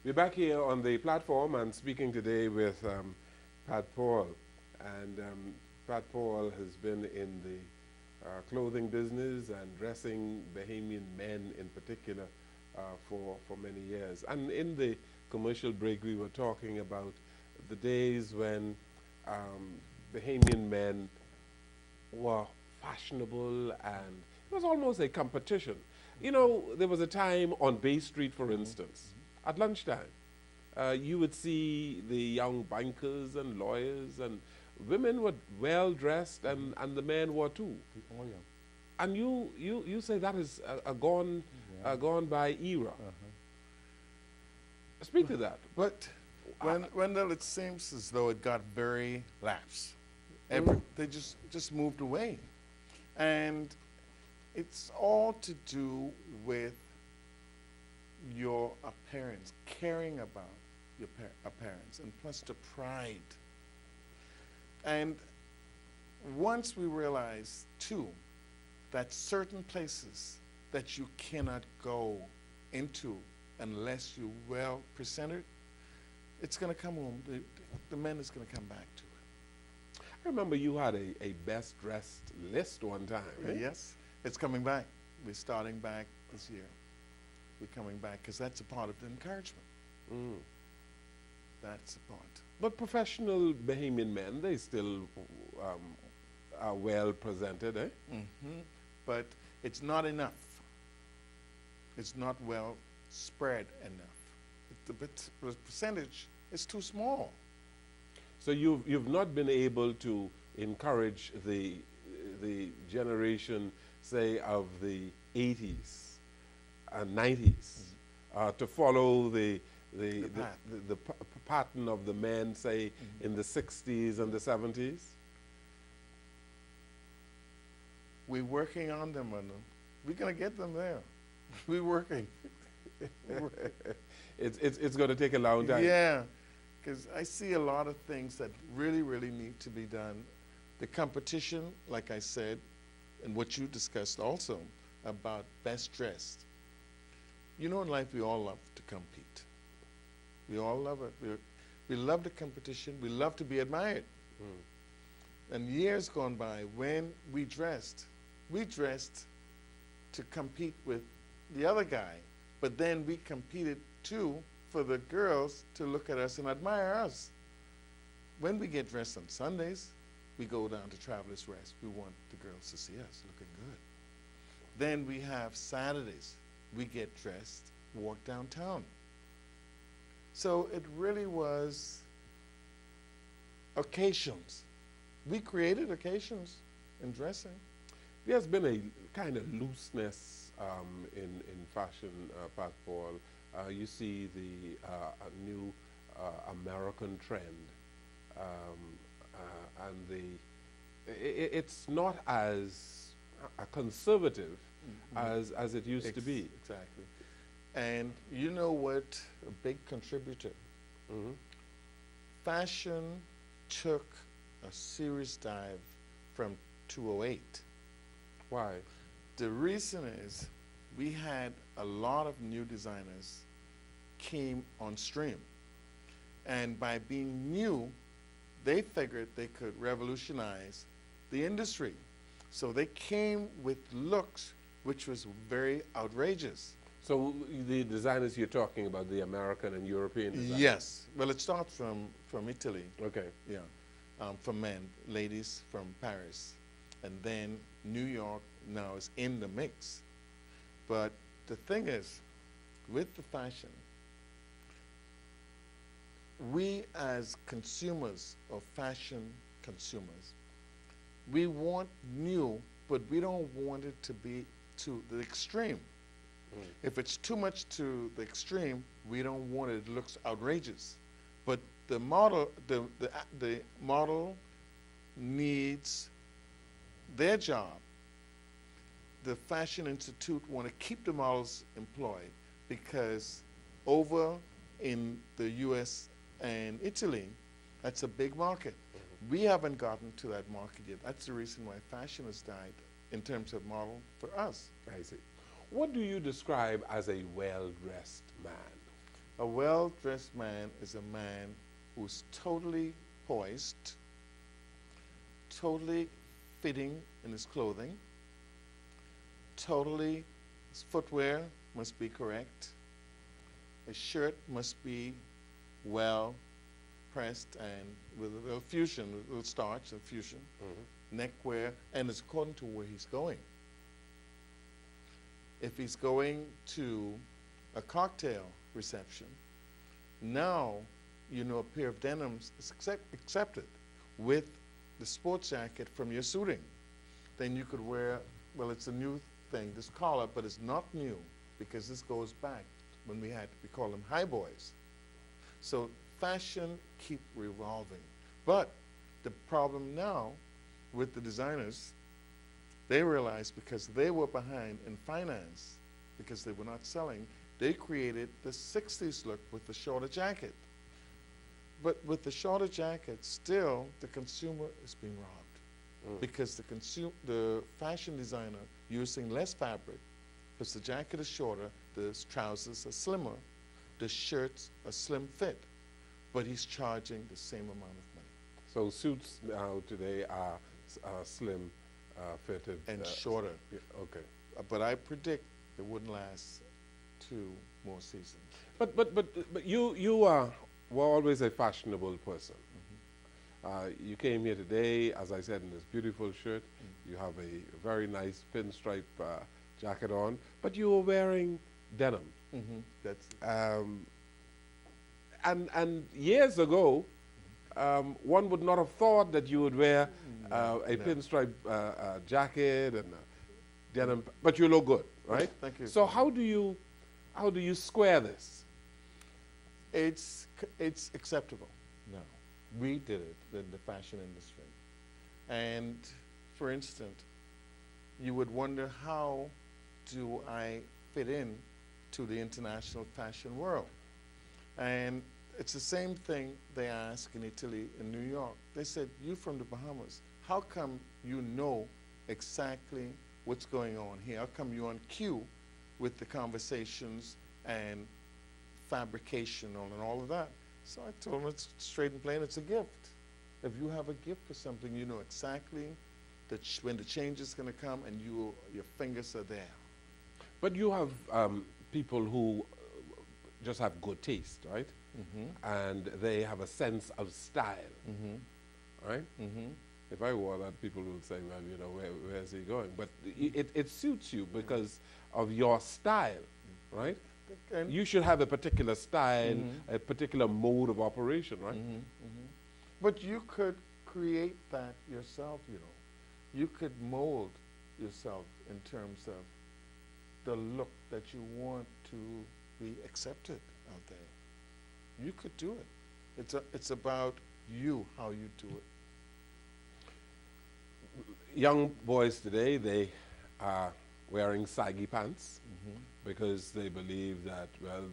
We're back here on the platform and speaking today with Pat Paul. And Pat Paul has been in the clothing business and dressing Bahamian men in particular for many years. And in the commercial break, we were talking about the days when Bahamian men were fashionable and it was almost a competition. You know, there was a time on Bay Street, for instance, at lunchtime, you would see the young bankers and lawyers and women were well dressed and the men were too. Oh, yeah. And you say that is a gone by era. Speak to that. But Wendell, it seems as though it got very lax. They just moved away. And it's all to do with your appearance, caring about your appearance, and plus the pride. And once we realize, too, that certain places that you cannot go into unless you're well presented, it's going to come home. The man is going to come back to it. I remember you had a best dressed list one time, right? Yes, it's coming back. We're starting back this year. We're coming back because that's a part of the encouragement. That's a part. But professional Bahamian men, they still are well presented, eh? But it's not enough. It's not well spread enough. The percentage is too small. So you've not been able to encourage the generation, say, of the 80s and 90s to follow the pattern of the men, say, in the 60s and the 70s? We're working on them, and we're going to get them there. We're working. It's going to take a long time. Yeah, because I see a lot of things that really, really need to be done. The competition, like I said, and what you discussed also about best dressed. You know, in life, we all love to compete. We all love it. We love the competition. We love to be admired. And years gone by, when we dressed to compete with the other guy, but then we competed too for the girls to look at us and admire us. When we get dressed on Sundays, we go down to Travelers Rest. We want the girls to see us looking good. Then we have Saturdays. We get dressed, walk downtown. So it really was occasions. We created occasions in dressing. There's been a kind of looseness in fashion, Pat Paul. You see the new American trend, and it's not as conservative as it used to be. Exactly. And you know what? A big contributor. Fashion took a serious dive from 2008. Why? The reason is we had a lot of new designers came on stream. And by being new, they figured they could revolutionize the industry. So they came with looks which was very outrageous. So the designers you're talking about, the American and European designers? Yes. Well, it starts from Italy. Okay. Yeah. For men, ladies from Paris. And then New York now is in the mix. But the thing is, with the fashion, we as consumers of fashion consumers, we want new, but we don't want it to be to the extreme. If it's too much to the extreme, we don't want it. It looks outrageous. But the model, the model needs their job. The Fashion Institute want to keep the models employed because over in the U.S. and Italy, that's a big market. We haven't gotten to that market yet. That's the reason why fashion has died in terms of model for us. I see. What do you describe as a well-dressed man? A well-dressed man is a man who's totally poised, totally fitting in his clothing, totally, his footwear must be correct, his shirt must be well pressed and with a little fusion, a little starch and fusion, neckwear, and it's according to where he's going. If he's going to a cocktail reception, now you know a pair of denims is accepted with the sports jacket from your suiting. Then you could wear, well, it's a new thing, this collar, but it's not new because this goes back when we call them high boys. So fashion keep revolving. But the problem now with the designers, they realized because they were behind in finance, because they were not selling, they created the 60s look with the shorter jacket. But with the shorter jacket, still the consumer is being robbed because the fashion designer using less fabric, because the jacket is shorter, the trousers are slimmer, the shirts are slim fit, but he's charging the same amount of money. So suits now today are slim fitted. And shorter. Yeah, okay. But I predict it wouldn't last 2 more seasons. But you were always a fashionable person. You came here today, as I said, in this beautiful shirt. You have a very nice pinstripe jacket on, but you were wearing denim. That's and years ago, one would not have thought that you would wear a pinstripe jacket and denim, but you look good, right? Thank you. So how do you square this? It's acceptable now. We did it in the fashion industry. And for instance, you would wonder, how do I fit in to the international fashion world? And it's the same thing they ask in Italy and New York. They said, you from the Bahamas, how come you know exactly what's going on here? How come you're on cue with the conversations and fabrication and all of that? So I told them, it's straight and plain, it's a gift. If you have a gift for something, you know exactly that when the change is going to come and your fingers are there. But you have people who just have good taste, right? And they have a sense of style, right? If I wore that, people would say, well, you know, where's he going? But it suits you because of your style, right? And you should have a particular style, a particular mode of operation, right? But you could create that yourself, you know. You could mold yourself in terms of the look that you want to be accepted out there. You could do it. It's about you, how you do it. Young boys today, they are wearing saggy pants because they believe that, well,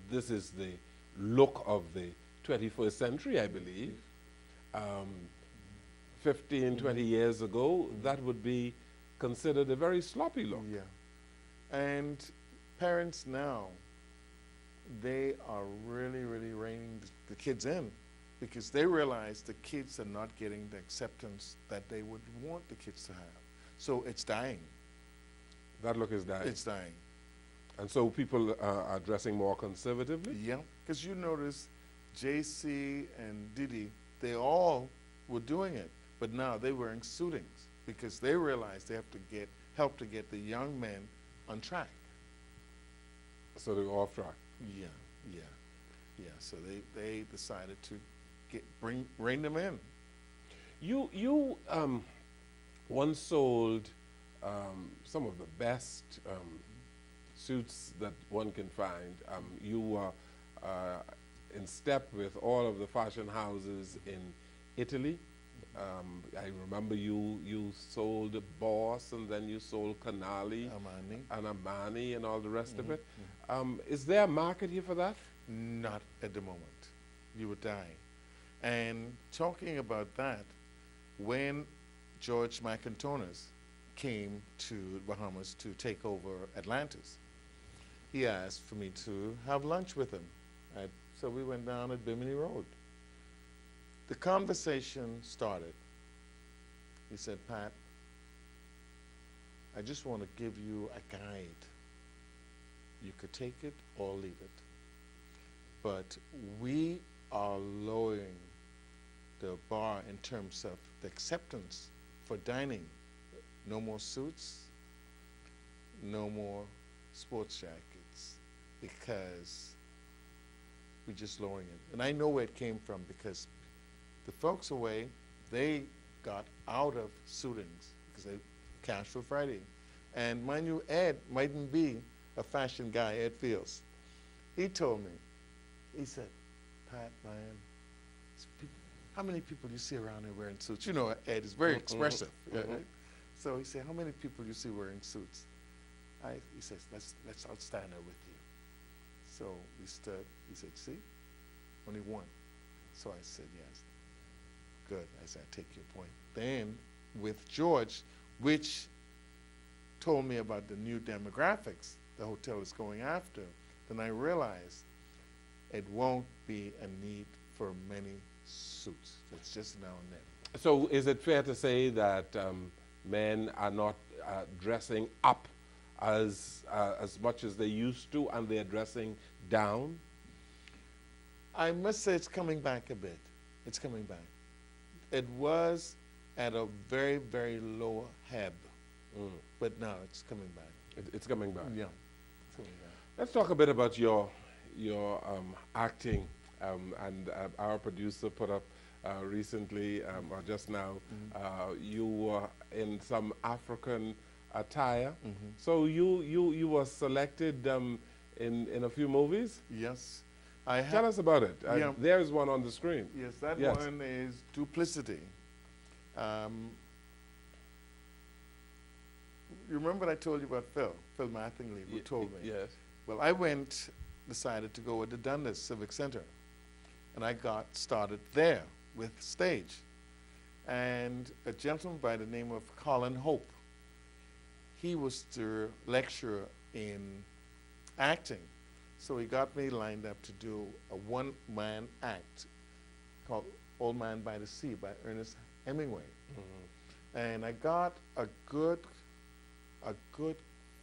this is the look of the 21st century, I believe. 15, 20 years ago, that would be considered a very sloppy look. Yeah. And parents now, they are really, really reining the kids in because they realize the kids are not getting the acceptance that they would want the kids to have. So it's dying. That look is dying. It's dying. And so people are dressing more conservatively? Yeah, because you notice JC and Didi, they all were doing it, but now they're wearing suitings because they realize they have to help to get the young men on track. So they go off track. Yeah. So they decided to rein them in. You once sold some of the best suits that one can find. You were in step with all of the fashion houses in Italy. I remember you sold Boss, and then you sold Canali, and Armani, and all the rest of it. Is there a market here for that? Not at the moment. You would die. And talking about that, when George McIntonis came to Bahamas to take over Atlantis, he asked for me to have lunch with him. So we went down at Bimini Road. The conversation started. He said, Pat, I just want to give you a guide. You could take it or leave it. But we are lowering the bar in terms of the acceptance for dining. No more suits, no more sports jackets, because we're just lowering it. And I know where it came from, because the folks away, they got out of suitings because they casual Friday. And mind you, Ed mightn't be a fashion guy, Ed Fields. He told me, he said, Pat, man, how many people you see around here wearing suits? You know, Ed is very expressive. Right? So he said, how many people you see wearing suits? He says, I'll stand there with you. So we stood. He said, see, only one. So I said, yes. Good. I said, I take your point. Then with George, which told me about the new demographics the hotel is going after, then I realized it won't be a need for many suits. It's just now and then. So is it fair to say that men are not dressing up as much as they used to, and they're dressing down? I must say it's coming back a bit. It's coming back. It was at a very, very low ebb, but now it's coming back. It's coming back. Yeah, it's coming back. Let's talk a bit about your acting. And our producer put up recently, or just now, you were in some African attire. So you were selected in a few movies? Yes. Tell us about it. Yeah. There's one on the screen. Yes, that one is Duplicity. You remember what I told you about Phil Mattingly, who told me? Yes. Well, I decided to go with the Dundas Civic Center. And I got started there with stage. And a gentleman by the name of Colin Hope, he was the lecturer in acting. So he got me lined up to do a one-man act called Old Man by the Sea by Ernest Hemingway. And I got a good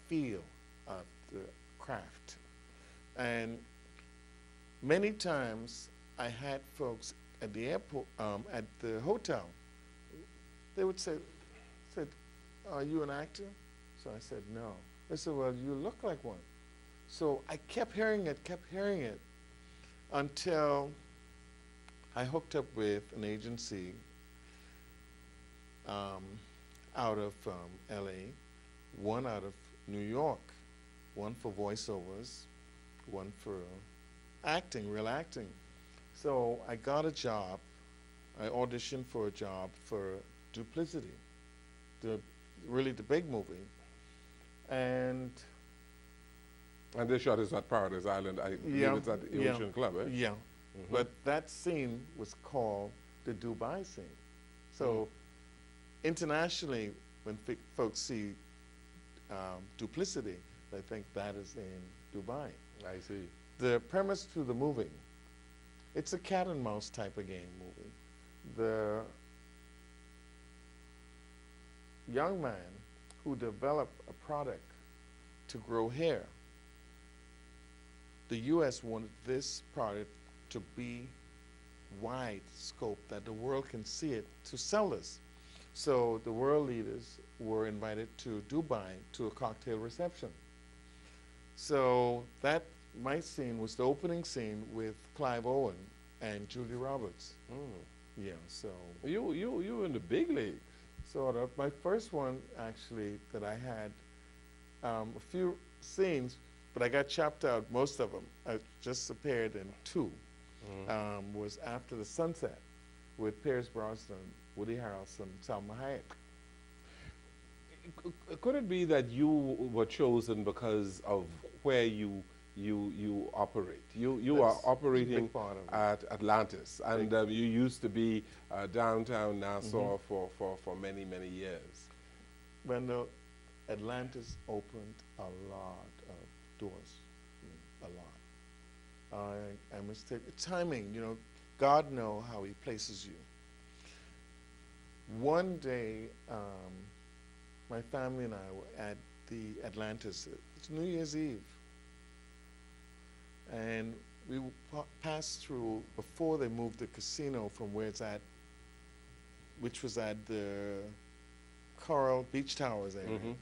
feel of the craft. And many times I had folks at the airport, at the hotel, they would say, are you an actor? So I said, no. They said, well, you look like one. So I kept hearing it, until I hooked up with an agency out of LA, one out of New York, one for voiceovers, one for acting, real acting. So I got a job. I auditioned for a job for Duplicity, really the big movie. And this shot is at Paradise Island. I believe it's at the Ocean Club, eh? Yeah. But that scene was called the Dubai scene. So internationally, when folks see Duplicity, they think that is in Dubai. I see. The premise to the movie, it's a cat and mouse type of game movie. The young man who developed a product to grow hair, the U.S. wanted this product to be wide scope, that the world can see it, to sell this. So the world leaders were invited to Dubai to a cocktail reception. So my scene was the opening scene with Clive Owen and Julia Roberts. Yeah, so You were in the big league. sort of. My first one, actually, that I had a few scenes, but I got chopped out, most of them. I just appeared in two. Was After the Sunset with Pierce Brosnan, Woody Harrelson, Salma Hayek. Could it be that you were chosen because of where you operate? You are operating at Atlantis, and you used to be downtown Nassau for many, many years. When the Atlantis opened a lot of doors, a lot. I must take timing. You know, God know how He places you. One day, my family and I were at the Atlantis. It's New Year's Eve, and we passed through before they moved the casino from where it's at, which was at the Coral Beach Towers area. Mm-hmm.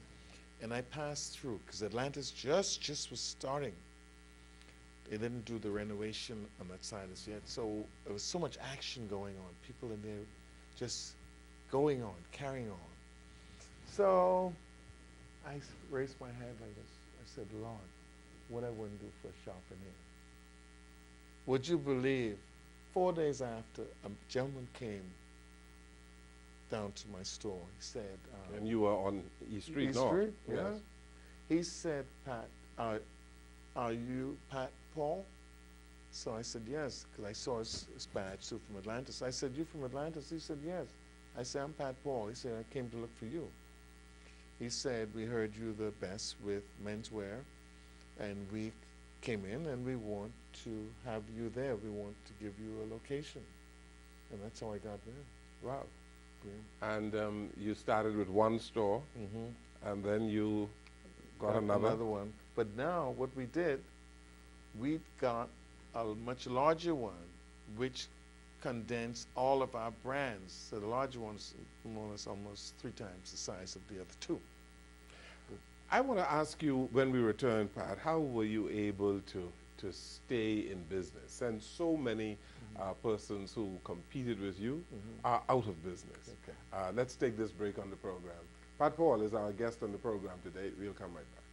And I passed through because Atlantis just was starting. They didn't do the renovation on that side as yet, so there was so much action going on. People in there just going on, carrying on. So I raised my hand like this. I said, Lord, what I wouldn't do for a shop in here. Would you believe, 4 days after, a gentleman came down to my store. He said, And you were on East Street, East North. Street, Yes. yeah. He said, Pat, are you Pat Paul? So I said, yes, because I saw his badge too from Atlantis. I said, you from Atlantis? He said, yes. I said, I'm Pat Paul. He said, I came to look for you. He said, we heard you the best with menswear, and we came in and we want to have you there. We want to give you a location. And that's how I got there. Wow. Yeah. And you started with one store, and then you got another. one. But now what we did, we got a much larger one, which condensed all of our brands. So the larger one's more or less almost 3 times the size of the other 2. I want to ask you, when we return, Pat, how were you able to stay in business? And so many persons who competed with you are out of business. Okay. Let's take this break on the program. Pat Paul is our guest on the program today. We'll come right back.